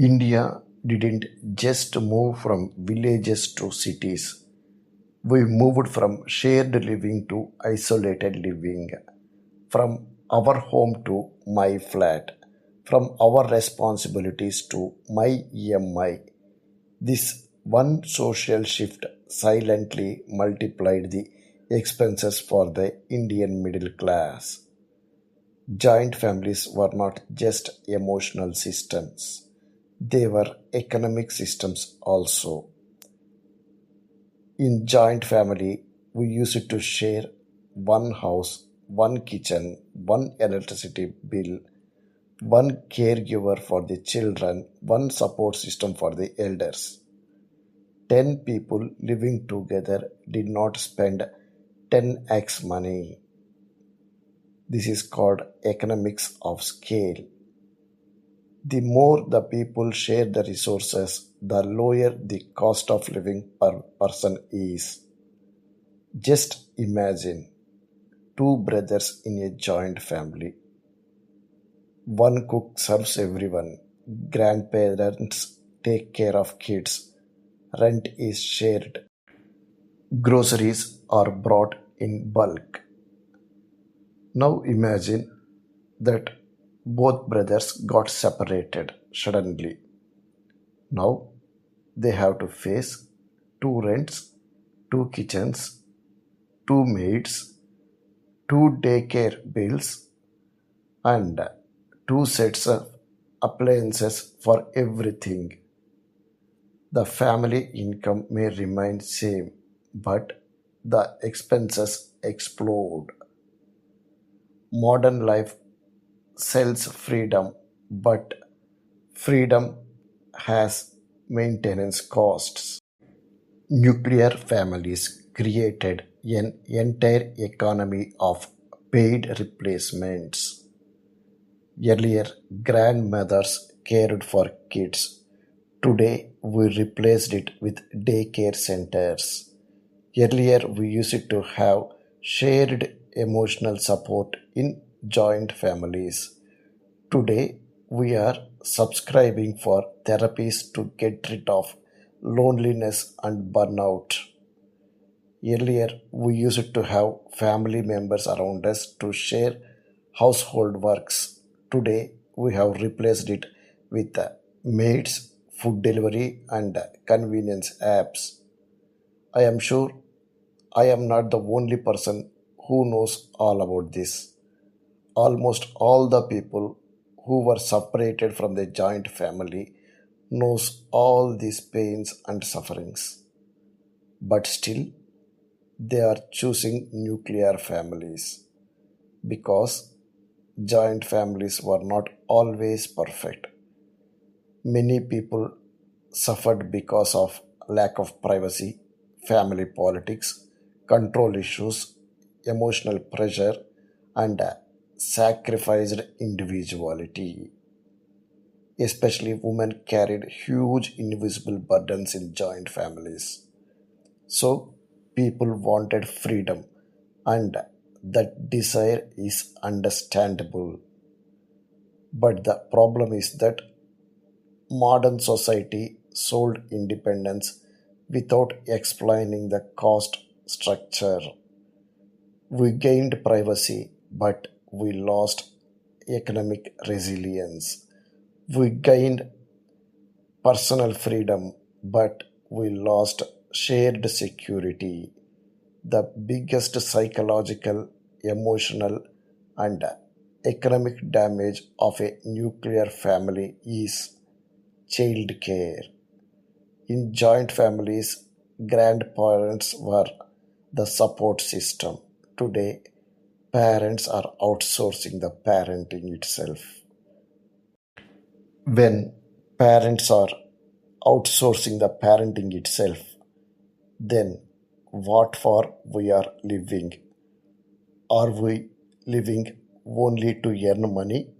India didn't just move from villages to cities. We moved from shared living to isolated living, from our home to my flat, from our responsibilities to my EMI. This one social shift silently multiplied the expenses for the Indian middle class. Joint families were not just emotional systems, they were economic systems also. In joint family, we used to share one house, one kitchen, one electricity bill, one caregiver for the children, one support system for the elders. 10 people living together did not spend 10x money. This is called economics of scale. The more the people share the resources, the lower the cost of living per person is. Just imagine two brothers in a joint family. One cook serves everyone. Grandparents take care of kids. Rent is shared. Groceries are brought in bulk. Now imagine that both brothers got separated suddenly. Now they have to face two rents, two kitchens, two maids, two daycare bills, and two sets of appliances for everything. The family income may remain same, but the expenses explode. Modern life sells freedom, but freedom has maintenance costs. Nuclear families created an entire economy of paid replacements. Earlier, grandmothers cared for kids. Today, we replaced it with daycare centers. Earlier, we used to have shared emotional support in joint families. Today, we are subscribing for therapies to get rid of loneliness and burnout. Earlier, we used to have family members around us to share household works. Today, we have replaced it with maids, food delivery, and convenience apps. I am sure I am not the only person who knows all about this. Almost all the people who were separated from the joint family knows all these pains and sufferings. But still, they are choosing nuclear families because joint families were not always perfect. Many people suffered because of lack of privacy, family politics, control issues, emotional pressure, and sacrificed individuality. Especially women carried huge invisible burdens in joint families. So people wanted freedom, and that desire is understandable. But the problem is that modern society sold independence without explaining the cost structure. We gained privacy, but we lost economic resilience. We gained personal freedom, but we lost shared security. The biggest psychological, emotional, and economic damage of a nuclear family is child care. In joint families, grandparents were the support system. Today, parents are outsourcing the parenting itself. When parents are outsourcing the parenting itself, then what for we are living? Are we living only to earn money,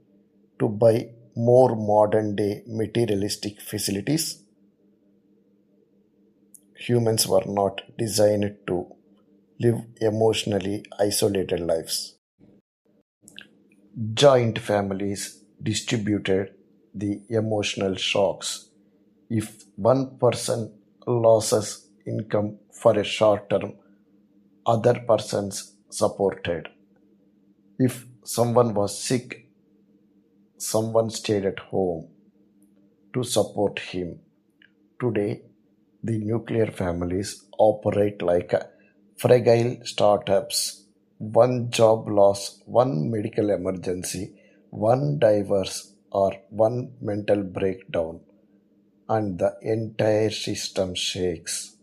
to buy more modern day materialistic facilities? Humans were not designed to live emotionally isolated lives. Joint families distributed the emotional shocks. If one person loses income for a short term, other persons supported. If someone was sick, someone stayed at home to support him. Today, the nuclear families operate like fragile startups. One job loss, one medical emergency, one divorce, or one mental breakdown, and the entire system shakes.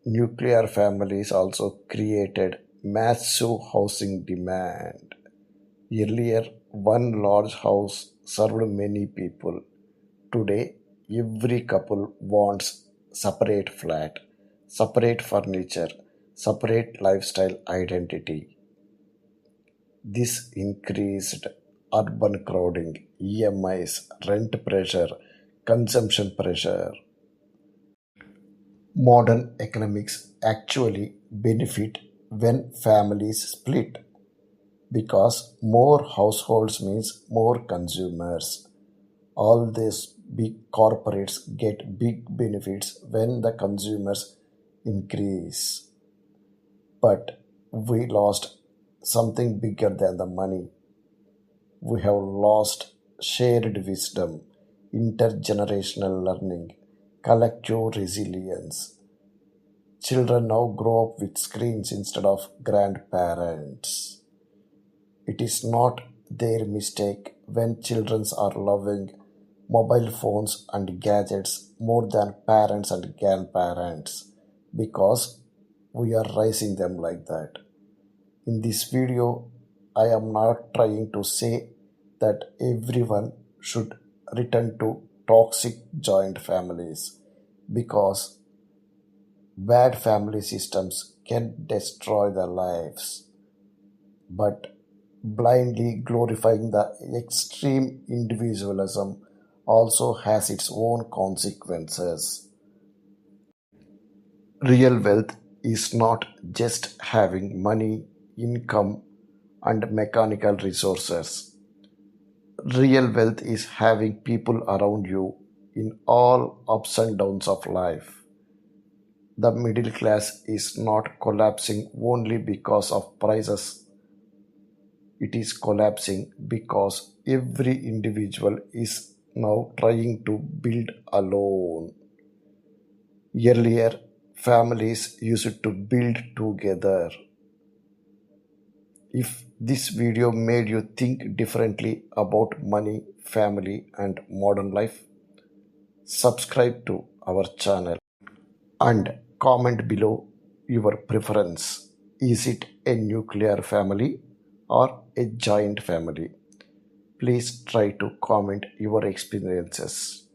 Nuclear families also created massive housing demand. Earlier, one large house served many people. Today, every couple wants separate flat, separate furniture, separate lifestyle identity. This increased urban crowding, EMIs, rent pressure, consumption pressure. Modern economics actually benefit when families split because more households means more consumers. All these big corporates get big benefits when the consumers increase. But we lost something bigger than the money. We have lost shared wisdom, intergenerational learning, collective resilience. Children now grow up with screens instead of grandparents. It is not their mistake when children are loving mobile phones and gadgets more than parents and grandparents because we are raising them like that. In this video, I am not trying to say that everyone should return to toxic joint families because bad family systems can destroy their lives. But blindly glorifying the extreme individualism also has its own consequences. Real wealth is not just having money, income, and mechanical resources. Real wealth is having people around you in all ups and downs of life. The middle class is not collapsing only because of prices. It is collapsing because every individual is now trying to build alone. Earlier, families used to build together. If this video made you think differently about money, family, and modern life, subscribe to our channel and comment below your preference. Is it a nuclear family or a giant family? Please try to comment your experiences.